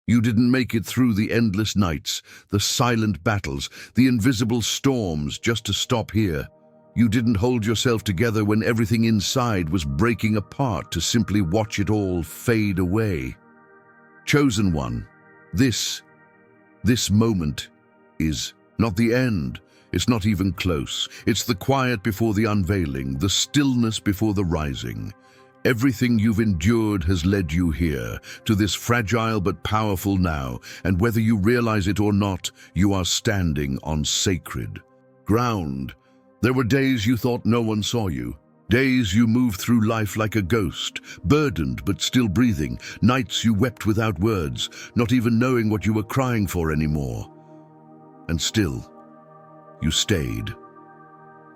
You didn't make it through the endless nights, the silent battles, the invisible storms just to stop here. You didn't hold yourself together when everything inside was breaking apart to simply watch it all fade away. Chosen one, this moment is not the end. It's not even close. It's the quiet before the unveiling, the stillness before the rising. Everything you've endured has led you here, to this fragile but powerful now, and whether you realize it or not, you are standing on sacred ground. There were days you thought no one saw you. Days you moved through life like a ghost, burdened but still breathing. Nights you wept without words, not even knowing what you were crying for anymore. And still, you stayed.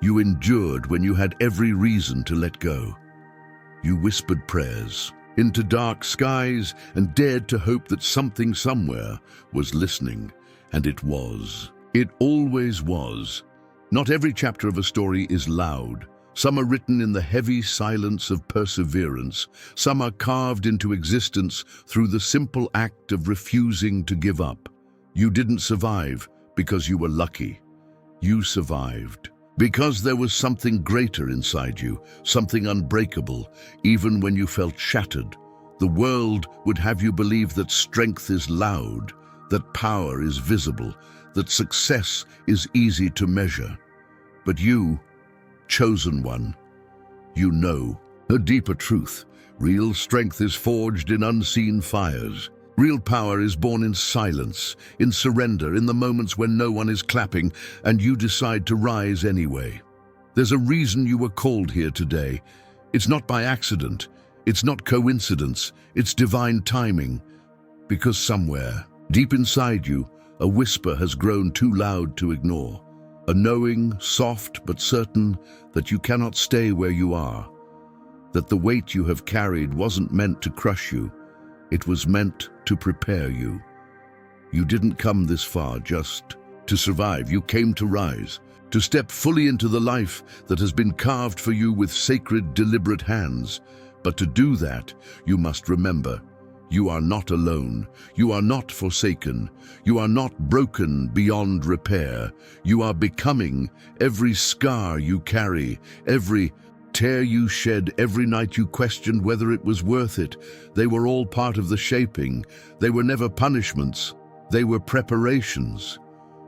You endured when you had every reason to let go. You whispered prayers into dark skies and dared to hope that something somewhere was listening. And it was. It always was. Not every chapter of a story is loud. Some are written in the heavy silence of perseverance. Some are carved into existence through the simple act of refusing to give up. You didn't survive because you were lucky. You survived because there was something greater inside you, something unbreakable, even when you felt shattered. The world would have you believe that strength is loud, that power is visible, that success is easy to measure. But you, chosen one, you know a deeper truth. Real strength is forged in unseen fires. Real power is born in silence, in surrender, in the moments when no one is clapping and you decide to rise anyway. There's a reason you were called here today. It's not by accident. It's not coincidence. It's divine timing. Because somewhere, deep inside you, a whisper has grown too loud to ignore. A knowing, soft but certain, that you cannot stay where you are. That the weight you have carried wasn't meant to crush you. It was meant to prepare you. You didn't come this far just to survive. You came to rise, to step fully into the life that has been carved for you with sacred, deliberate hands. But to do that, you must remember, you are not alone. You are not forsaken. You are not broken beyond repair. You are becoming. Every scar you carry, every tear you shed, every night you questioned whether it was worth it, they were all part of the shaping. They were never punishments. They were preparations.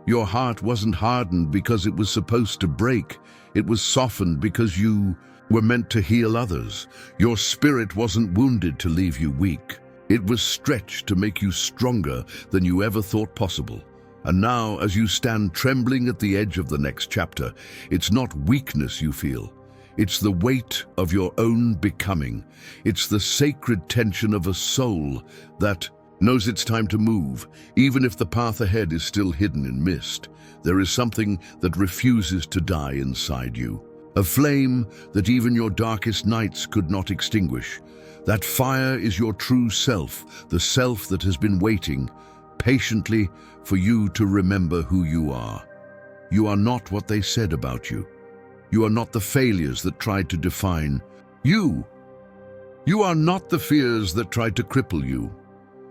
Your heart wasn't hardened because it was supposed to break. It was softened because you were meant to heal others. Your spirit wasn't wounded to leave you weak. It was stretched to make you stronger than you ever thought possible. And now, as you stand trembling at the edge of the next chapter, it's not weakness you feel. It's the weight of your own becoming. It's the sacred tension of a soul that knows it's time to move, even if the path ahead is still hidden in mist. There is something that refuses to die inside you. A flame that even your darkest nights could not extinguish. That fire is your true self, the self that has been waiting patiently for you to remember who you are. You are not what they said about you. You are not the failures that tried to define you. You are not the fears that tried to cripple you.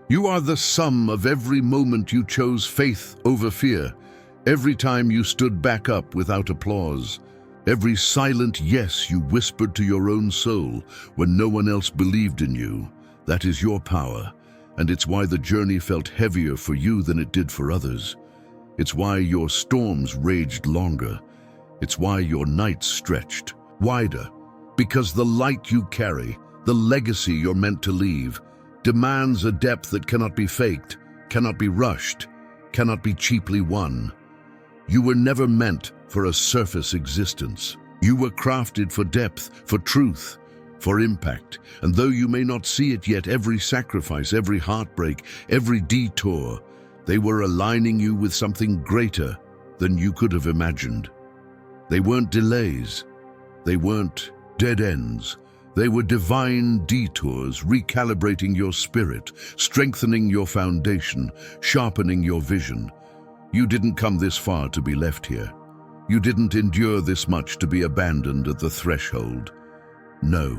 You are the sum of every moment you chose faith over fear, every time you stood back up without applause, every silent yes you whispered to your own soul when no one else believed in you. That is your power, and it's why the journey felt heavier for you than it did for others. It's why your storms raged longer. It's why your nights stretched wider, because the light you carry, the legacy you're meant to leave, demands a depth that cannot be faked, cannot be rushed, cannot be cheaply won. You were never meant for a surface existence. You were crafted for depth, for truth, for impact. And though you may not see it yet, every sacrifice, every heartbreak, every detour, they were aligning you with something greater than you could have imagined. They weren't delays. They weren't dead ends. They were divine detours, recalibrating your spirit, strengthening your foundation, sharpening your vision. You didn't come this far to be left here. You didn't endure this much to be abandoned at the threshold. No,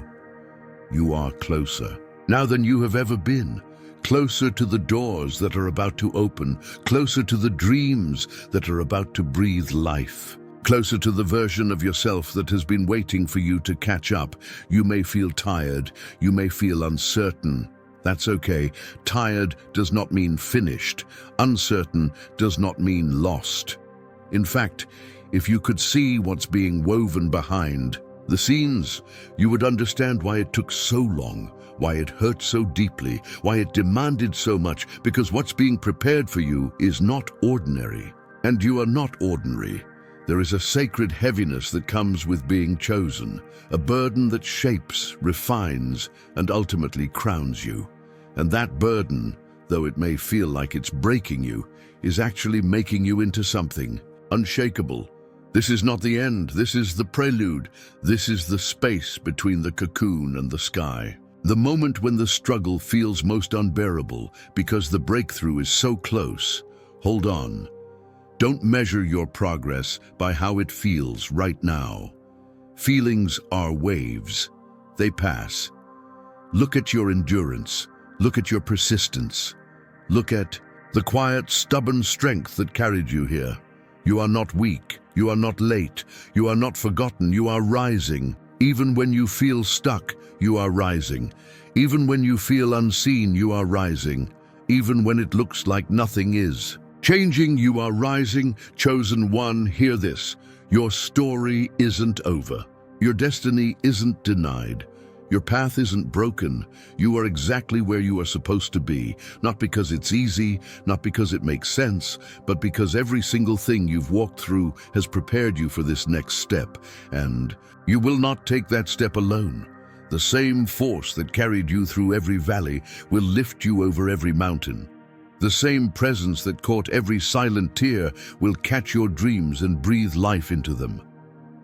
you are closer now than you have ever been. closer to the doors that are about to open, closer to the dreams that are about to breathe life, closer to the version of yourself that has been waiting for you to catch up. You may feel tired, you may feel uncertain. That's okay. Tired does not mean finished. Uncertain does not mean lost. In fact, if you could see what's being woven behind the scenes, you would understand why it took so long, why it hurt so deeply, why it demanded so much, because what's being prepared for you is not ordinary. And you are not ordinary. There is a sacred heaviness that comes with being chosen, a burden that shapes, refines, and ultimately crowns you. And that burden, though it may feel like it's breaking you, is actually making you into something unshakable. This is not the end. This is the prelude. This is the space between the cocoon and the sky. The moment when the struggle feels most unbearable because the breakthrough is so close. Hold on. Don't measure your progress by how it feels right now. Feelings are waves. They pass. Look at your endurance. Look at your persistence. Look at the quiet, stubborn strength that carried you here. You are not weak. You are not late. You are not forgotten. You are rising. Even when you feel stuck, you are rising. Even when you feel unseen, you are rising. Even when it looks like nothing is changing, you are rising. Chosen one, hear this. Your story isn't over. Your destiny isn't denied. Your path isn't broken. You are exactly where you are supposed to be, not because it's easy, not because it makes sense, but because every single thing you've walked through has prepared you for this next step. And you will not take that step alone. The same force that carried you through every valley will lift you over every mountain. The same presence that caught every silent tear will catch your dreams and breathe life into them.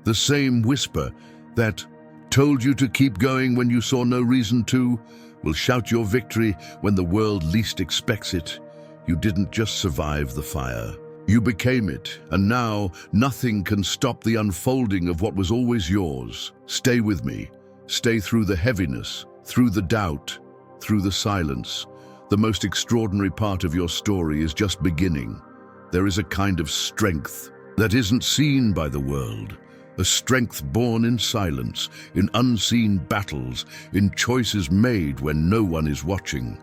The same whisper that told you to keep going when you saw no reason to will shout your victory when the world least expects it. You didn't just survive the fire. You became it, and now nothing can stop the unfolding of what was always yours. Stay with me. Stay through the heaviness, through the doubt, through the silence. The most extraordinary part of your story is just beginning. There is a kind of strength that isn't seen by the world. A strength born in silence, in unseen battles, in choices made when no one is watching.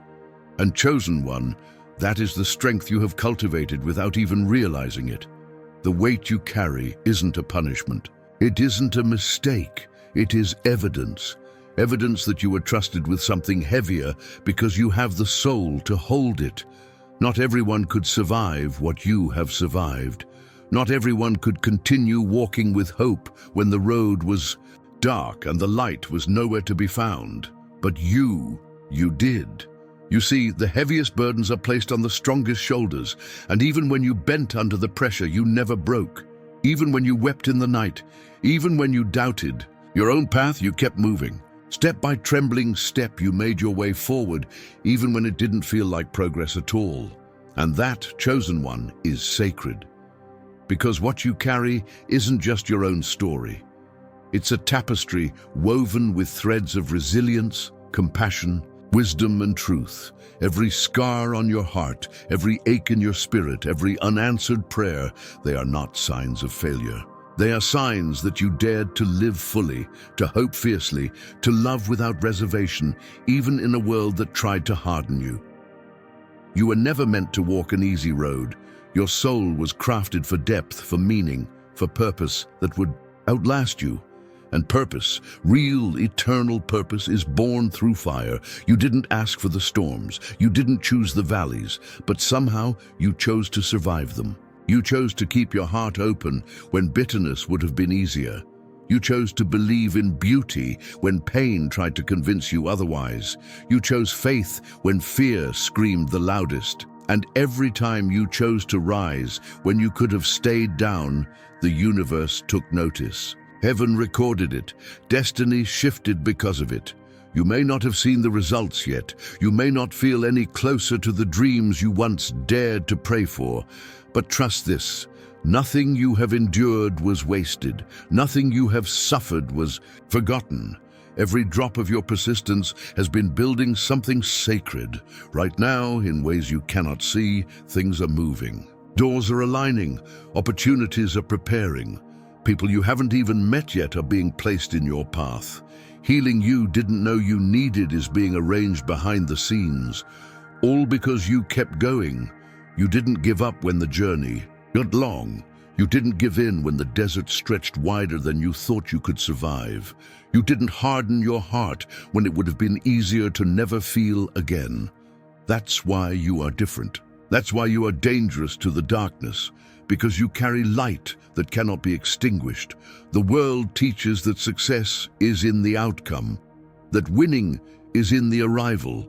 And chosen one, that is the strength you have cultivated without even realizing it. The weight you carry isn't a punishment. It isn't a mistake. It is evidence. Evidence that you were trusted with something heavier because you have the soul to hold it. Not everyone could survive what you have survived. Not everyone could continue walking with hope when the road was dark and the light was nowhere to be found. But you did. You see, the heaviest burdens are placed on the strongest shoulders, and even when you bent under the pressure, you never broke. Even when you wept in the night, even when you doubted your own path, you kept moving. Step by trembling step, you made your way forward, even when it didn't feel like progress at all. And that, chosen one, is sacred. Because what you carry isn't just your own story. It's a tapestry woven with threads of resilience, compassion, wisdom, and truth. Every scar on your heart, every ache in your spirit, every unanswered prayer, they are not signs of failure. They are signs that you dared to live fully, to hope fiercely, to love without reservation, even in a world that tried to harden you. You were never meant to walk an easy road. Your soul was crafted for depth, for meaning, for purpose that would outlast you. And purpose, real, eternal purpose, is born through fire. You didn't ask for the storms. You didn't choose the valleys. But somehow you chose to survive them. You chose to keep your heart open when bitterness would have been easier. You chose to believe in beauty when pain tried to convince you otherwise. You chose faith when fear screamed the loudest. And every time you chose to rise when you could have stayed down, the universe took notice. Heaven recorded it. Destiny shifted because of it. You may not have seen the results yet. You may not feel any closer to the dreams you once dared to pray for. But trust this, nothing you have endured was wasted. Nothing you have suffered was forgotten. Every drop of your persistence has been building something sacred. Right now, in ways you cannot see, things are moving. Doors are aligning, opportunities are preparing. People you haven't even met yet are being placed in your path. Healing you didn't know you needed is being arranged behind the scenes. All because you kept going. You didn't give up when the journey got long. You didn't give in when the desert stretched wider than you thought you could survive. You didn't harden your heart when it would have been easier to never feel again. That's why you are different. That's why you are dangerous to the darkness, because you carry light that cannot be extinguished. The world teaches that success is in the outcome, that winning is in the arrival.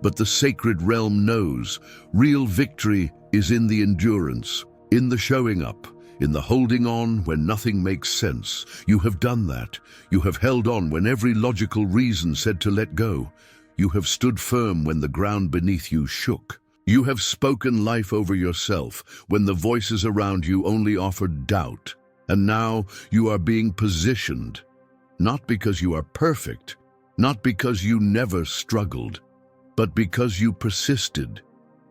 But the sacred realm knows real victory is in the endurance, in the showing up, in the holding on when nothing makes sense. You have done that. You have held on when every logical reason said to let go. You have stood firm when the ground beneath you shook. You have spoken life over yourself when the voices around you only offered doubt. And now you are being positioned, not because you are perfect, not because you never struggled, but because you persisted.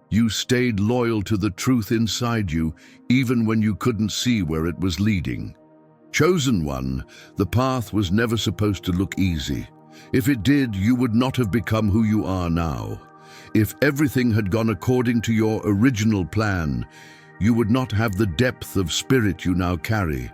You stayed loyal to the truth inside you, even when you couldn't see where it was leading. Chosen one, the path was never supposed to look easy. If it did, you would not have become who you are now. If everything had gone according to your original plan, you would not have the depth of spirit you now carry.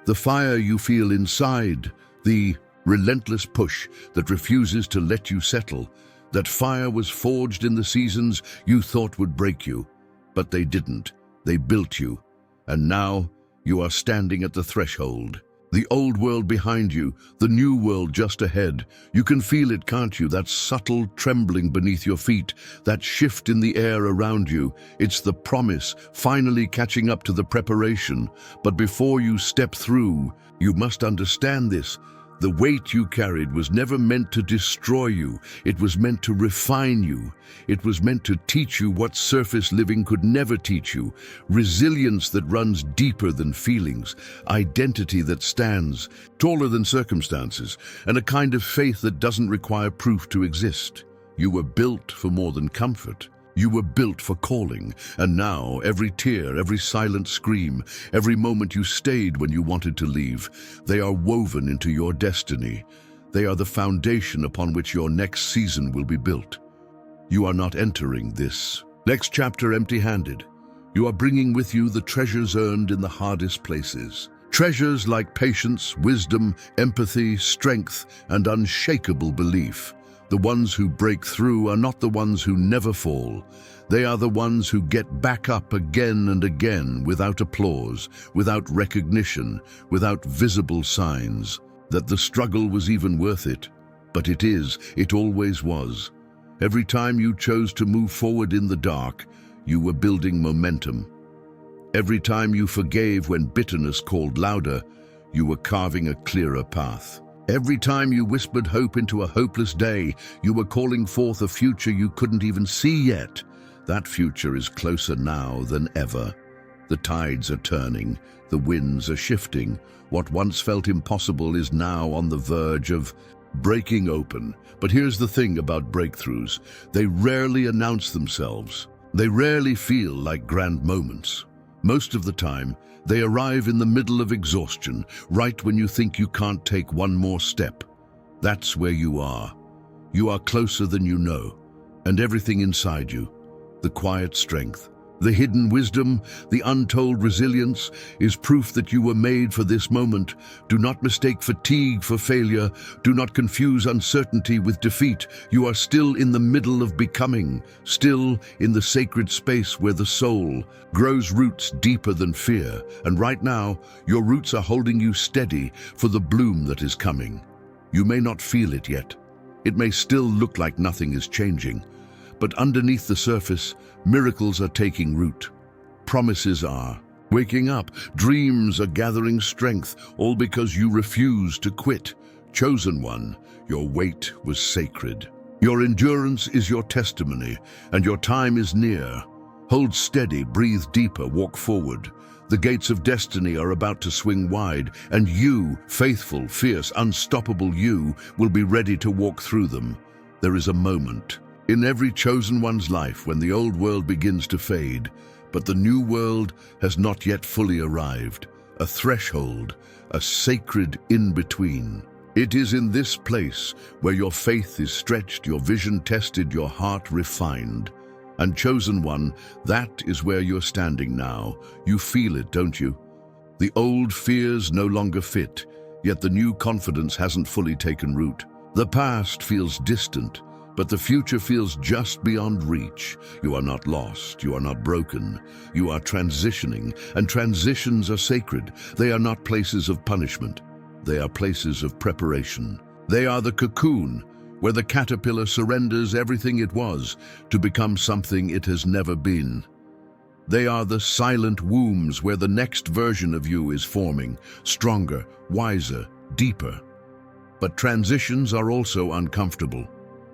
The fire you feel inside, the relentless push that refuses to let you settle. That fire was forged in the seasons you thought would break you, but they didn't. They built you. And now you are standing at the threshold. The old world behind you, the new world just ahead. You can feel it, can't you? That subtle trembling beneath your feet, that shift in the air around you. It's the promise, finally catching up to the preparation. But before you step through, you must understand this. The weight you carried was never meant to destroy you. It was meant to refine you. It was meant to teach you what surface living could never teach you. Resilience that runs deeper than feelings. Identity that stands taller than circumstances. And a kind of faith that doesn't require proof to exist. You were built for more than comfort. You were built for calling, and now every tear, every silent scream, every moment you stayed when you wanted to leave, they are woven into your destiny. They are the foundation upon which your next season will be built. You are not entering this next chapter empty-handed. You are bringing with you the treasures earned in the hardest places. Treasures like patience, wisdom, empathy, strength, and unshakable belief. The ones who break through are not the ones who never fall. They are the ones who get back up again and again without applause, without recognition, without visible signs that the struggle was even worth it. But it always was. Every time you chose to move forward in the dark, you were building momentum. Every time you forgave when bitterness called louder, you were carving a clearer path. Every time you whispered hope into a hopeless day, you were calling forth a future you couldn't even see yet. That future is closer now than ever. The tides are turning, the winds are shifting. What once felt impossible is now on the verge of breaking open. But here's the thing about breakthroughs. They rarely announce themselves. They rarely feel like grand moments. Most of the time, they arrive in the middle of exhaustion, right when you think you can't take one more step. That's where you are. You are closer than you know, and everything inside you, the quiet strength, the hidden wisdom, the untold resilience, is proof that you were made for this moment. Do not mistake fatigue for failure. Do not confuse uncertainty with defeat. You are still in the middle of becoming, still in the sacred space where the soul grows roots deeper than fear. And right now, your roots are holding you steady for the bloom that is coming. You may not feel it yet. It may still look like nothing is changing. But underneath the surface, miracles are taking root. Promises are waking up. Dreams are gathering strength, all because you refuse to quit. Chosen one, your wait was sacred. Your endurance is your testimony, and your time is near. Hold steady, breathe deeper, walk forward. The gates of destiny are about to swing wide, and you, faithful, fierce, unstoppable you, will be ready to walk through them. There is a moment in every chosen one's life when the old world begins to fade, but the new world has not yet fully arrived. A threshold, a sacred in-between. It is in this place where your faith is stretched, your vision tested, your heart refined. And chosen one, that is where you're standing now. You feel it, don't you? The old fears no longer fit, yet the new confidence hasn't fully taken root. The past feels distant, but the future feels just beyond reach. You are not lost, you are not broken, you are transitioning, and transitions are sacred. They are not places of punishment, they are places of preparation. They are the cocoon, where the caterpillar surrenders everything it was to become something it has never been. They are the silent wombs where the next version of you is forming, stronger, wiser, deeper. But transitions are also uncomfortable.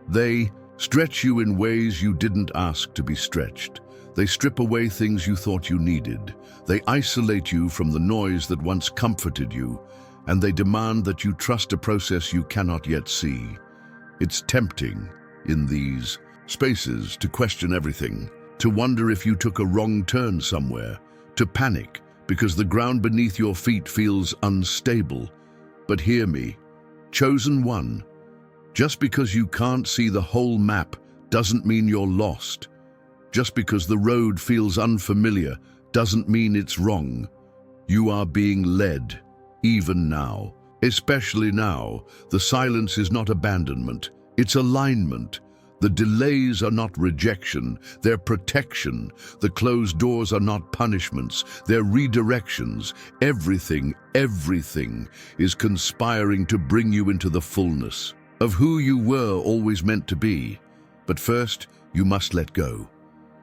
They stretch you in ways you didn't ask to be stretched. They strip away things you thought you needed. They isolate you from the noise that once comforted you, and they demand that you trust a process you cannot yet see. It's tempting in these spaces to question everything, to wonder if you took a wrong turn somewhere, to panic because the ground beneath your feet feels unstable. But hear me, chosen one, just because you can't see the whole map doesn't mean you're lost. Just because the road feels unfamiliar doesn't mean it's wrong. You are being led, even now. Especially now, the silence is not abandonment, it's alignment. The delays are not rejection, they're protection. The closed doors are not punishments, they're redirections. Everything is conspiring to bring you into the fullness of who you were always meant to be. But first, you must let go.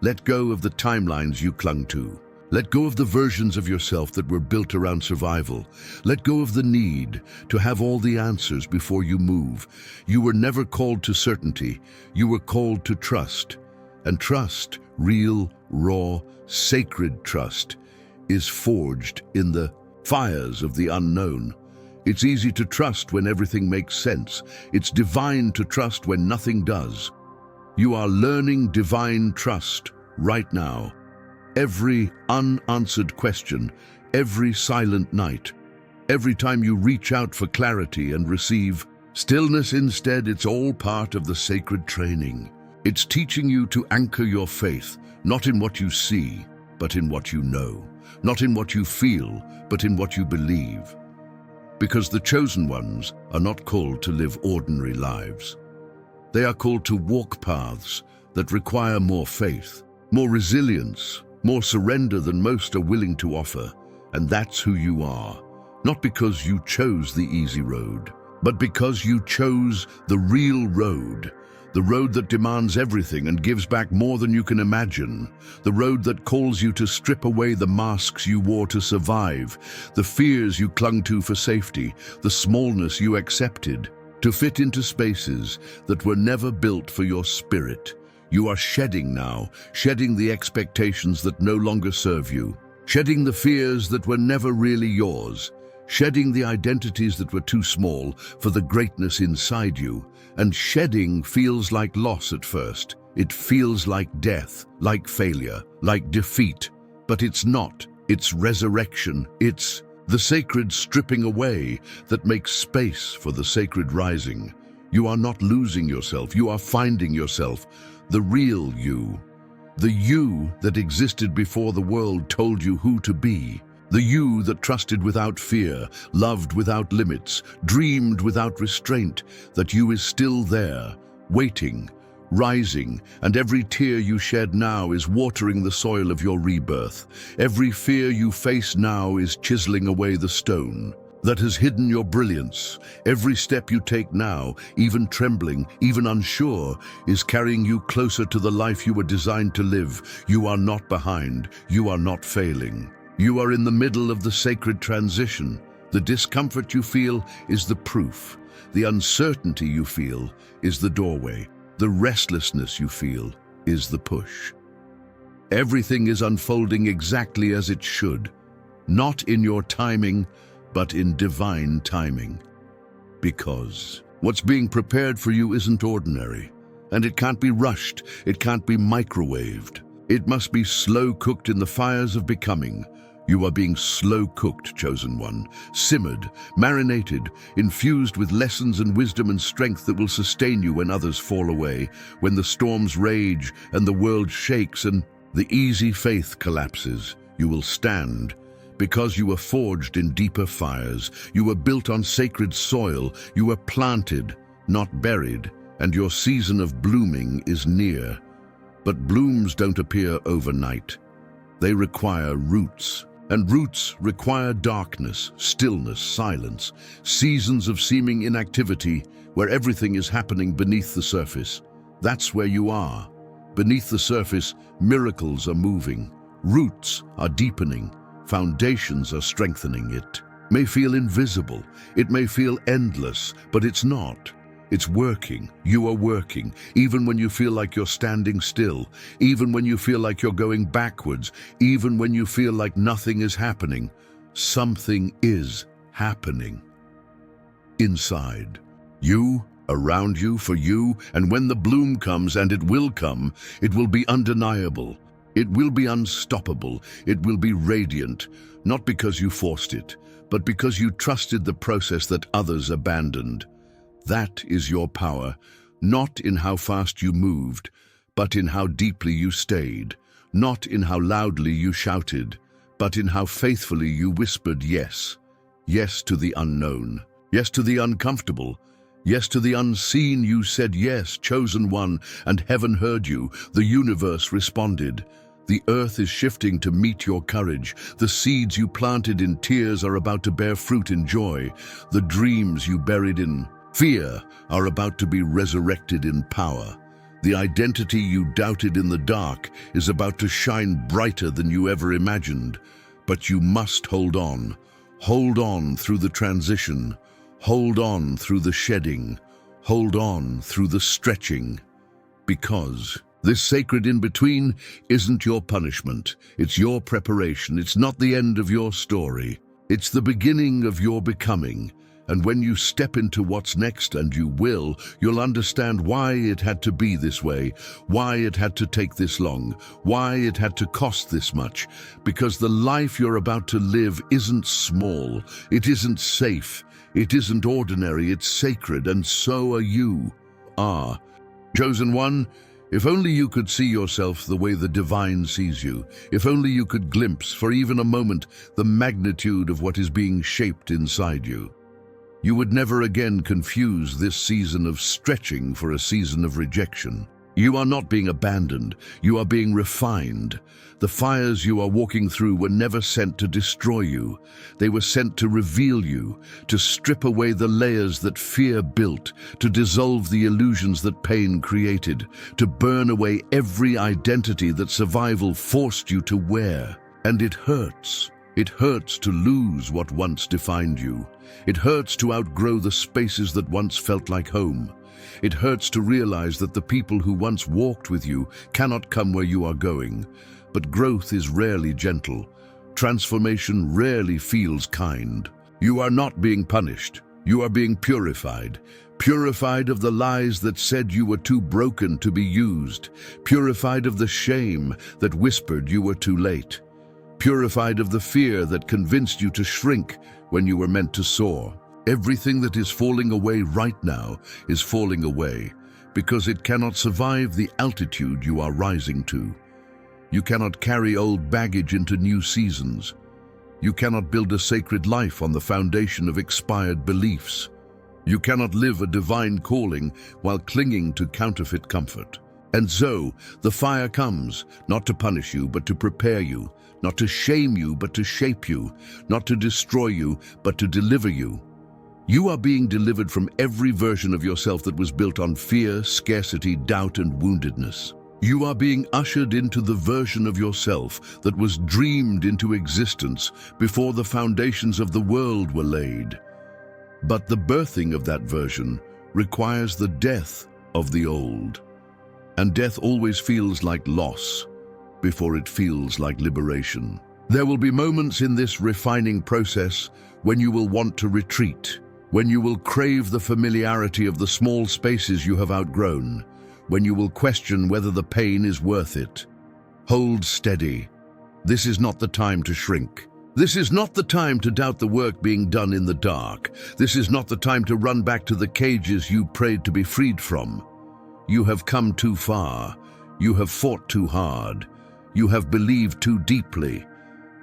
Let go of the timelines you clung to. Let go of the versions of yourself that were built around survival. Let go of the need to have all the answers before you move. You were never called to certainty. You were called to trust. And trust, real, raw, sacred trust, is forged in the fires of the unknown. It's easy to trust when everything makes sense. It's divine to trust when nothing does. You are learning divine trust right now. Every unanswered question, every silent night, every time you reach out for clarity and receive stillness instead, it's all part of the sacred training. It's teaching you to anchor your faith, not in what you see, but in what you know. Not in what you feel, but in what you believe. Because the chosen ones are not called to live ordinary lives. They are called to walk paths that require more faith, more resilience, more surrender than most are willing to offer. And that's who you are. Not because you chose the easy road, but because you chose the real road. The road that demands everything and gives back more than you can imagine. The road that calls you to strip away the masks you wore to survive, the fears you clung to for safety, the smallness you accepted, to fit into spaces that were never built for your spirit. You are shedding now, shedding the expectations that no longer serve you, shedding the fears that were never really yours, shedding the identities that were too small for the greatness inside you. And shedding feels like loss at first. It feels like death, like failure, like defeat. But it's not. It's resurrection. It's the sacred stripping away that makes space for the sacred rising. You are not losing yourself. You are finding yourself. The real you. The you that existed before the world told you who to be. The you that trusted without fear, loved without limits, dreamed without restraint. That you is still there, waiting, rising, and every tear you shed now is watering the soil of your rebirth. Every fear you face now is chiseling away the stone that has hidden your brilliance. Every step you take now, even trembling, even unsure, is carrying you closer to the life you were designed to live. You are not behind. You are not failing. You are in the middle of the sacred transition. The discomfort you feel is the proof. The uncertainty you feel is the doorway. The restlessness you feel is the push. Everything is unfolding exactly as it should. not in your timing, but in divine timing. Because what's being prepared for you isn't ordinary, and it can't be rushed, it can't be microwaved. It must be slow cooked in the fires of becoming. You are being slow cooked, chosen one, simmered, marinated, infused with lessons and wisdom and strength that will sustain you when others fall away, when the storms rage and the world shakes and the easy faith collapses. You will stand, because you were forged in deeper fires. You were built on sacred soil. You were planted, not buried, and your season of blooming is near. But blooms don't appear overnight. They require roots. And roots require darkness, stillness, silence, seasons of seeming inactivity where everything is happening beneath the surface. That's where you are. Beneath the surface, miracles are moving. Roots are deepening. Foundations are strengthening. It may feel invisible. It may feel endless, but it's not. It's working. You are working, even when you feel like you're standing still, even when you feel like you're going backwards, even when you feel like nothing is happening. Something is happening. Inside. You, around you, for you, and when the bloom comes, and it will be undeniable. It will be unstoppable. It will be radiant, not because you forced it, but because you trusted the process that others abandoned. That is your power, not in how fast you moved, but in how deeply you stayed, not in how loudly you shouted, but in how faithfully you whispered yes. Yes to the unknown, yes to the uncomfortable, yes to the unseen. You said yes, chosen one, and heaven heard you. The universe responded. The earth is shifting to meet your courage. The seeds you planted in tears are about to bear fruit in joy. The dreams you buried in fear are about to be resurrected in power. The identity you doubted in the dark is about to shine brighter than you ever imagined. But you must hold on. Hold on through the transition. Hold on through the shedding. Hold on through the stretching. Because this sacred in-between isn't your punishment. It's your preparation. It's not the end of your story. It's the beginning of your becoming. And when you step into what's next, and you will, you'll understand why it had to be this way, why it had to take this long, why it had to cost this much. Because the life you're about to live isn't small, it isn't safe, it isn't ordinary, it's sacred, and so are you. Chosen one, if only you could see yourself the way the divine sees you, if only you could glimpse for even a moment the magnitude of what is being shaped inside you. You would never again confuse this season of stretching for a season of rejection. You are not being abandoned, you are being refined. The fires you are walking through were never sent to destroy you. They were sent to reveal you, to strip away the layers that fear built, to dissolve the illusions that pain created, to burn away every identity that survival forced you to wear. And it hurts. It hurts to lose what once defined you. It hurts to outgrow the spaces that once felt like home. It hurts to realize that the people who once walked with you cannot come where you are going. But growth is rarely gentle. Transformation rarely feels kind. You are not being punished. You are being purified. Purified of the lies that said you were too broken to be used. Purified of the shame that whispered you were too late. Purified of the fear that convinced you to shrink when you were meant to soar. Everything that is falling away right now is falling away because it cannot survive the altitude you are rising to. You cannot carry old baggage into new seasons. You cannot build a sacred life on the foundation of expired beliefs. You cannot live a divine calling while clinging to counterfeit comfort. And so, the fire comes, not to punish you, but to prepare you, not to shame you, but to shape you, not to destroy you, but to deliver you. You are being delivered from every version of yourself that was built on fear, scarcity, doubt, and woundedness. You are being ushered into the version of yourself that was dreamed into existence before the foundations of the world were laid. But the birthing of that version requires the death of the old. And death always feels like loss before it feels like liberation. There will be moments in this refining process when you will want to retreat, when you will crave the familiarity of the small spaces you have outgrown, when you will question whether the pain is worth it. Hold steady. This is not the time to shrink. This is not the time to doubt the work being done in the dark. This is not the time to run back to the cages you prayed to be freed from. You have come too far. You have fought too hard. You have believed too deeply.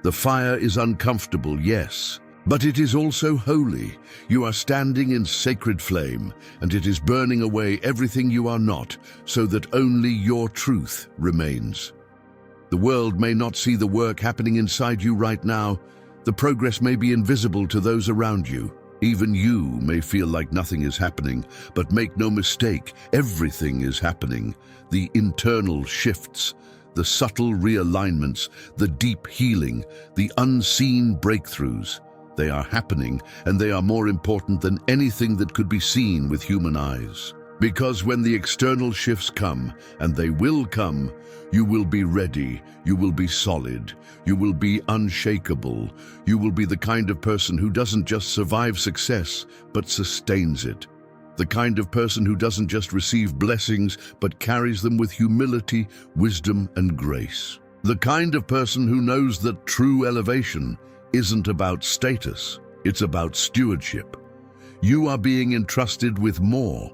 The fire is uncomfortable, yes, but it is also holy. You are standing in sacred flame, and it is burning away everything you are not, so that only your truth remains. The world may not see the work happening inside you right now. The progress may be invisible to those around you. Even you may feel like nothing is happening, but make no mistake, everything is happening. The internal shifts, the subtle realignments, the deep healing, the unseen breakthroughs. They are happening, and they are more important than anything that could be seen with human eyes. Because when the external shifts come, and they will come, you will be ready, you will be solid, you will be unshakable. You will be the kind of person who doesn't just survive success, but sustains it. The kind of person who doesn't just receive blessings, but carries them with humility, wisdom, and grace. The kind of person who knows that true elevation isn't about status, it's about stewardship. You are being entrusted with more.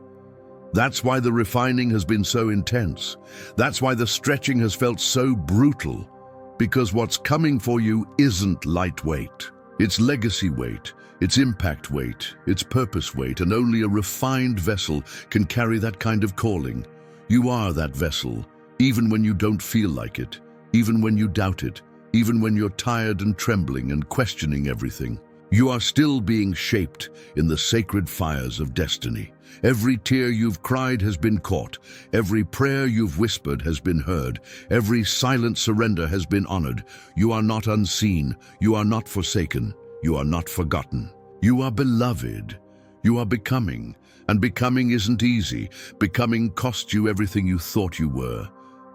That's why the refining has been so intense. That's why the stretching has felt so brutal. Because what's coming for you isn't lightweight. It's legacy weight, it's impact weight, it's purpose weight, and only a refined vessel can carry that kind of calling. You are that vessel, even when you don't feel like it, even when you doubt it, even when you're tired and trembling and questioning everything. You are still being shaped in the sacred fires of destiny. Every tear you've cried has been caught. Every prayer you've whispered has been heard. Every silent surrender has been honored. You are not unseen. You are not forsaken. You are not forgotten. You are beloved. You are becoming. And becoming isn't easy. Becoming costs you everything you thought you were.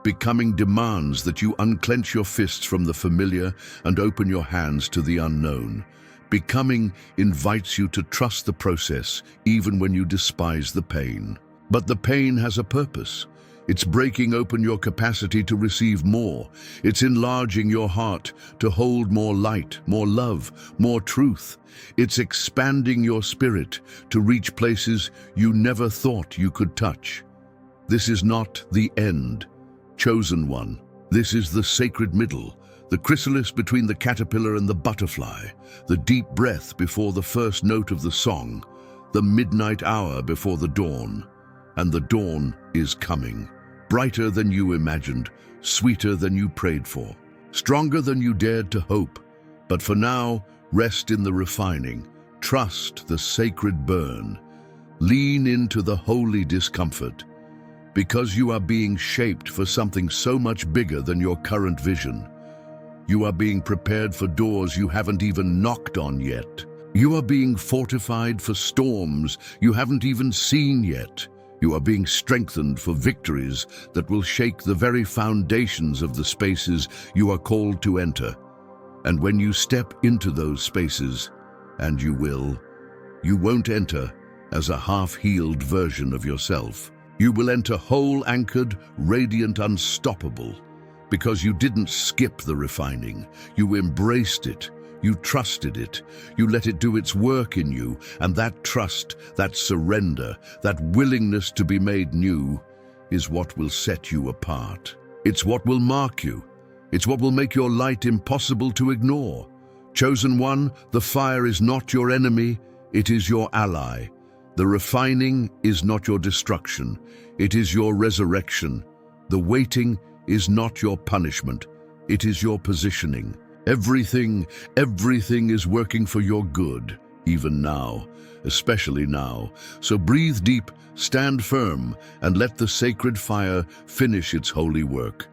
Becoming demands that you unclench your fists from the familiar and open your hands to the unknown. Becoming invites you to trust the process, even when you despise the pain. But the pain has a purpose. It's breaking open your capacity to receive more. It's enlarging your heart to hold more light, more love, more truth. It's expanding your spirit to reach places you never thought you could touch. This is not the end, chosen one. This is the sacred middle. The chrysalis between the caterpillar and the butterfly, the deep breath before the first note of the song, the midnight hour before the dawn. And the dawn is coming, brighter than you imagined, sweeter than you prayed for, stronger than you dared to hope. But for now, rest in the refining, trust the sacred burn, lean into the holy discomfort, because you are being shaped for something so much bigger than your current vision. You are being prepared for doors you haven't even knocked on yet. You are being fortified for storms you haven't even seen yet. You are being strengthened for victories that will shake the very foundations of the spaces you are called to enter. And when you step into those spaces, and you will, you won't enter as a half-healed version of yourself. You will enter whole-anchored, radiant, unstoppable. Because you didn't skip the refining, you embraced it, you trusted it, you let it do its work in you, and that trust, that surrender, that willingness to be made new is what will set you apart. It's what will mark you. It's what will make your light impossible to ignore. Chosen one, the fire is not your enemy, it is your ally. The refining is not your destruction, it is your resurrection. The waiting is not your punishment, it is your positioning. Everything is working for your good, even now, especially now. So breathe deep, stand firm, and let the sacred fire finish its holy work.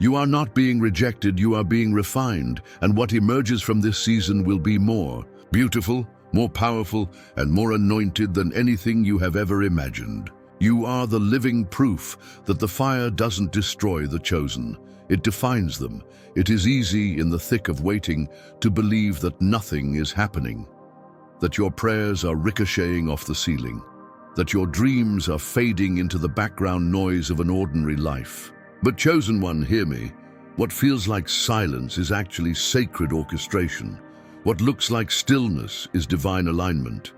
You are not being rejected, you are being refined, and what emerges from this season will be more beautiful, more powerful, and more anointed than anything you have ever imagined. You are the living proof that the fire doesn't destroy the chosen. It defines them. It is easy in the thick of waiting to believe that nothing is happening, that your prayers are ricocheting off the ceiling, that your dreams are fading into the background noise of an ordinary life. But chosen one, hear me. What feels like silence is actually sacred orchestration. What looks like stillness is divine alignment.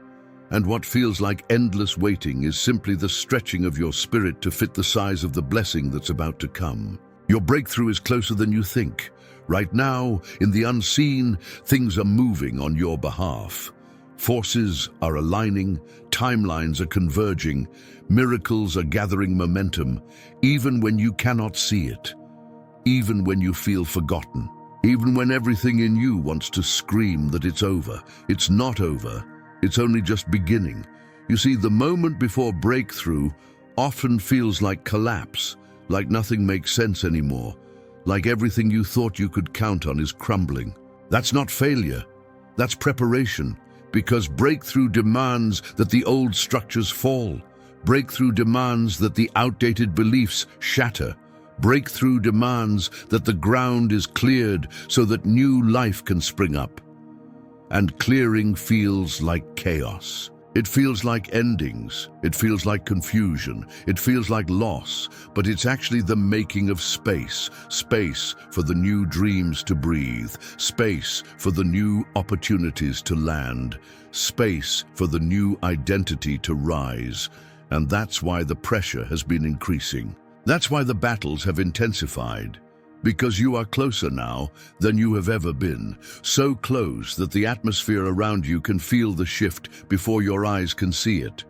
And what feels like endless waiting is simply the stretching of your spirit to fit the size of the blessing that's about to come. Your breakthrough is closer than you think. Right now, in the unseen, things are moving on your behalf. Forces are aligning, timelines are converging, miracles are gathering momentum, even when you cannot see it, even when you feel forgotten, even when everything in you wants to scream that it's over. It's not over, it's only just beginning. You see, the moment before breakthrough often feels like collapse, like nothing makes sense anymore, like everything you thought you could count on is crumbling. That's not failure, that's preparation. Because breakthrough demands that the old structures fall. Breakthrough demands that the outdated beliefs shatter. Breakthrough demands that the ground is cleared so that new life can spring up. And clearing feels like chaos. It feels like endings. It feels like confusion. It feels like loss. But it's actually the making of space. Space for the new dreams to breathe. Space for the new opportunities to land. Space for the new identity to rise. And that's why the pressure has been increasing. That's why the battles have intensified. Because you are closer now than you have ever been, so close that the atmosphere around you can feel the shift before your eyes can see it.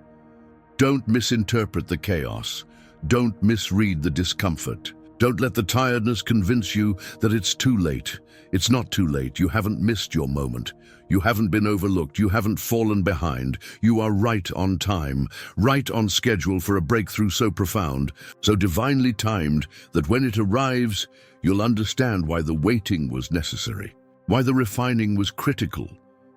Don't misinterpret the chaos. Don't misread the discomfort. Don't let the tiredness convince you that it's too late. It's not too late. You haven't missed your moment. You haven't been overlooked. You haven't fallen behind. You are right on time, right on schedule for a breakthrough so profound, so divinely timed that when it arrives, you'll understand why the waiting was necessary, why the refining was critical,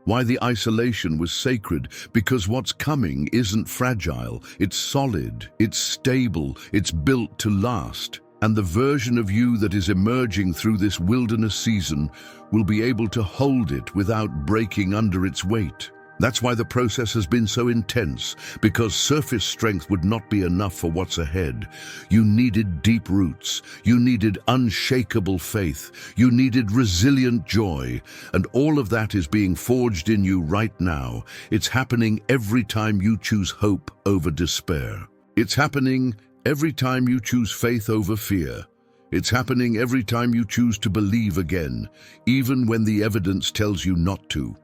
why the isolation was sacred, because what's coming isn't fragile, it's solid, it's stable, it's built to last. And the version of you that is emerging through this wilderness season will be able to hold it without breaking under its weight. That's why the process has been so intense, because surface strength would not be enough for what's ahead. You needed deep roots, you needed unshakable faith, you needed resilient joy, and all of that is being forged in you right now. It's happening every time you choose hope over despair. It's happening every time you choose faith over fear. It's happening every time you choose to believe again, even when the evidence tells you not to.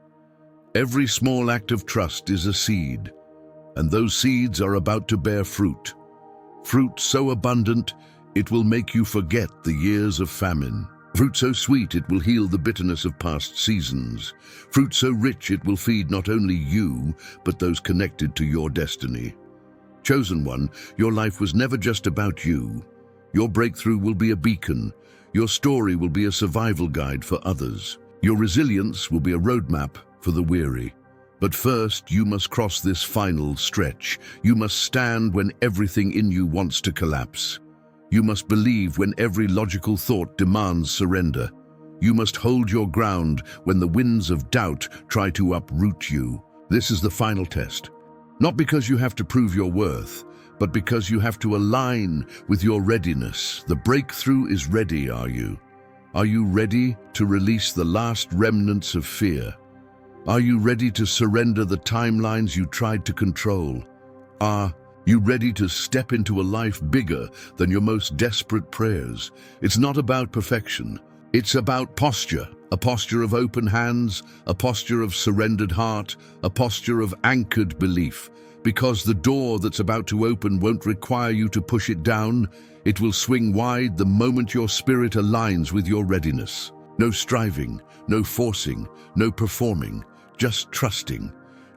Every small act of trust is a seed, and those seeds are about to bear fruit. Fruit so abundant, it will make you forget the years of famine. Fruit so sweet, it will heal the bitterness of past seasons. Fruit so rich, it will feed not only you, but those connected to your destiny. Chosen one, your life was never just about you. Your breakthrough will be a beacon. Your story will be a survival guide for others. Your resilience will be a roadmap for the weary. But first, you must cross this final stretch. You must stand when everything in you wants to collapse. You must believe when every logical thought demands surrender. You must hold your ground when the winds of doubt try to uproot you. This is the final test. Not because you have to prove your worth, but because you have to align with your readiness. The breakthrough is ready, are you? Are you ready to release the last remnants of fear? Are you ready to surrender the timelines you tried to control? Are you ready to step into a life bigger than your most desperate prayers? It's not about perfection. It's about posture. A posture of open hands, a posture of surrendered heart, a posture of anchored belief. Because the door that's about to open won't require you to push it down. It will swing wide the moment your spirit aligns with your readiness. No striving, no forcing, no performing. Just trusting.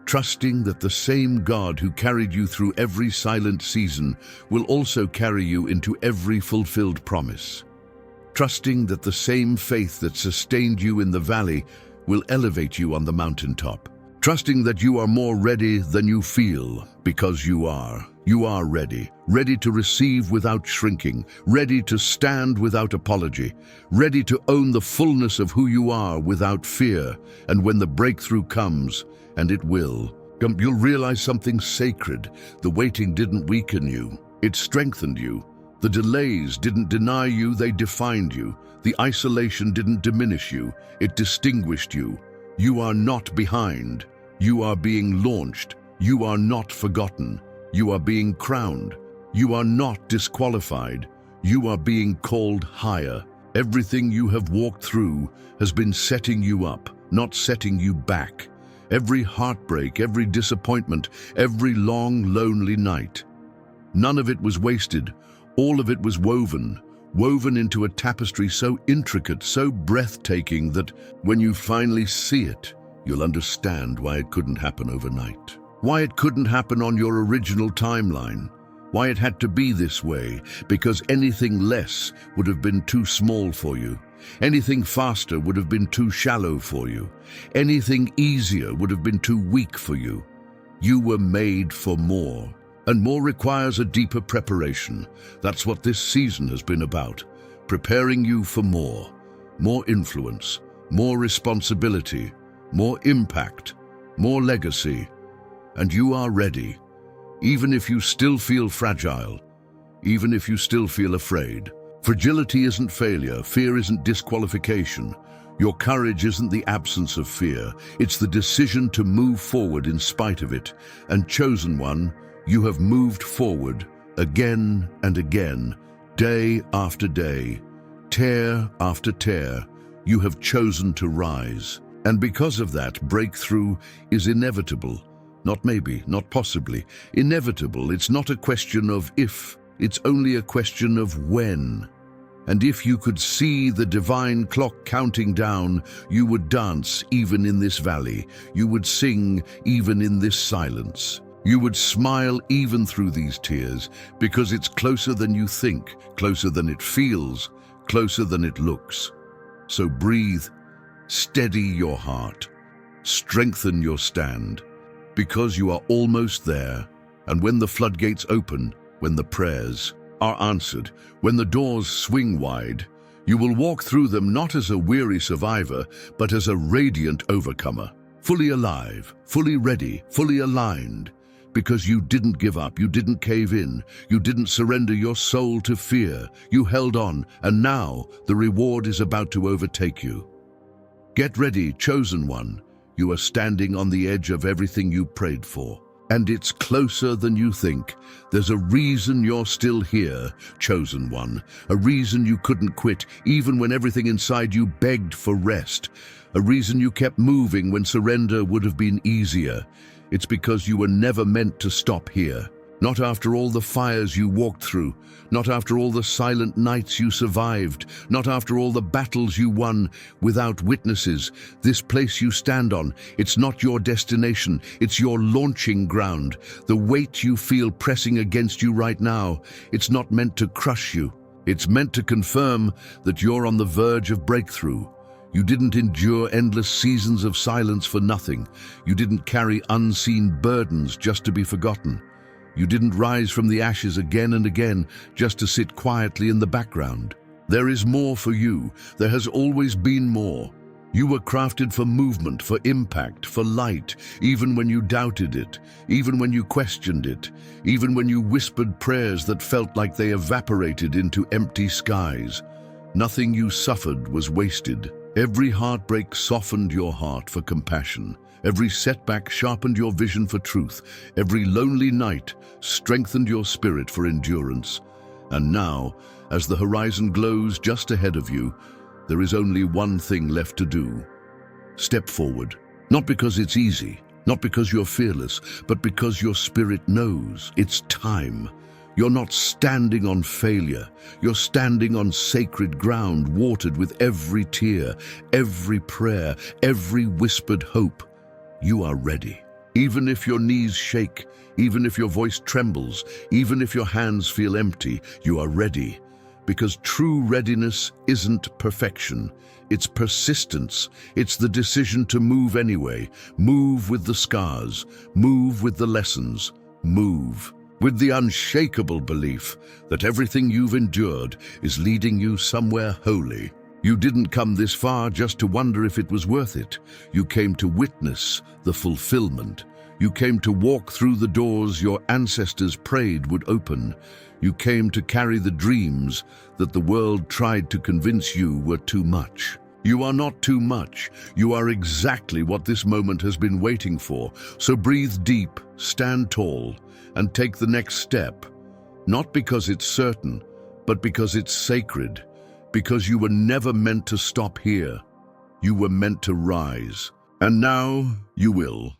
Trusting that the same God who carried you through every silent season will also carry you into every fulfilled promise. Trusting that the same faith that sustained you in the valley will elevate you on the mountaintop. Trusting that you are more ready than you feel, because you are. You are ready, ready to receive without shrinking, ready to stand without apology, ready to own the fullness of who you are without fear. And when the breakthrough comes, and it will, you'll realize something sacred. The waiting didn't weaken you, it strengthened you. The delays didn't deny you, they defined you. The isolation didn't diminish you, it distinguished you. You are not behind. You are being launched. You are not forgotten. You are being crowned. You are not disqualified. You are being called higher. Everything you have walked through has been setting you up, not setting you back. Every heartbreak, every disappointment, every long, lonely night. None of it was wasted. All of it was woven into a tapestry so intricate, so breathtaking that when you finally see it, you'll understand why it couldn't happen overnight. Why it couldn't happen on your original timeline. Why it had to be this way, because anything less would have been too small for you. Anything faster would have been too shallow for you. Anything easier would have been too weak for you. You were made for more, and more requires a deeper preparation. That's what this season has been about, preparing you for more. More influence, more responsibility, more impact, more legacy. And you are ready, even if you still feel fragile, even if you still feel afraid. Fragility isn't failure, fear isn't disqualification. Your courage isn't the absence of fear, it's the decision to move forward in spite of it. And chosen one, you have moved forward again and again, day after day, tear after tear. You have chosen to rise. And because of that, breakthrough is inevitable. Not maybe, not possibly. Inevitable. It's not a question of if, it's only a question of when. And if you could see the divine clock counting down, you would dance even in this valley. You would sing even in this silence. You would smile even through these tears, because it's closer than you think, closer than it feels, closer than it looks. So breathe, steady your heart, strengthen your stand, because you are almost there. And when the floodgates open, when the prayers are answered, when the doors swing wide, you will walk through them not as a weary survivor, but as a radiant overcomer, fully alive, fully ready, fully aligned, because you didn't give up, you didn't cave in, you didn't surrender your soul to fear, you held on, and now the reward is about to overtake you. Get ready, chosen one. You are standing on the edge of everything you prayed for, and it's closer than you think. There's a reason you're still here, chosen one, a reason you couldn't quit even when everything inside you begged for rest, a reason you kept moving when surrender would have been easier. It's because you were never meant to stop here. Not after all the fires you walked through, not after all the silent nights you survived, not after all the battles you won without witnesses. This place you stand on, it's not your destination, it's your launching ground. The weight you feel pressing against you right now, it's not meant to crush you. It's meant to confirm that you're on the verge of breakthrough. You didn't endure endless seasons of silence for nothing. You didn't carry unseen burdens just to be forgotten. You didn't rise from the ashes again and again just to sit quietly in the background. There is more for you. There has always been more. You were crafted for movement, for impact, for light, even when you doubted it, even when you questioned it, even when you whispered prayers that felt like they evaporated into empty skies. Nothing you suffered was wasted. Every heartbreak softened your heart for compassion. Every setback sharpened your vision for truth. Every lonely night strengthened your spirit for endurance. And now, as the horizon glows just ahead of you, there is only one thing left to do. Step forward. Not because it's easy, not because you're fearless, but because your spirit knows it's time. You're not standing on failure. You're standing on sacred ground, watered with every tear, every prayer, every whispered hope. You are ready. Even if your knees shake, even if your voice trembles, even if your hands feel empty, you are ready. Because true readiness isn't perfection, it's persistence. It's the decision to move anyway, move with the scars, move with the lessons, move. with the unshakable belief that everything you've endured is leading you somewhere holy. You didn't come this far just to wonder if it was worth it. You came to witness the fulfillment. You came to walk through the doors your ancestors prayed would open. You came to carry the dreams that the world tried to convince you were too much. You are not too much. You are exactly what this moment has been waiting for. So breathe deep, stand tall, and take the next step. Not because it's certain, but because it's sacred. Because you were never meant to stop here. You were meant to rise. And now you will.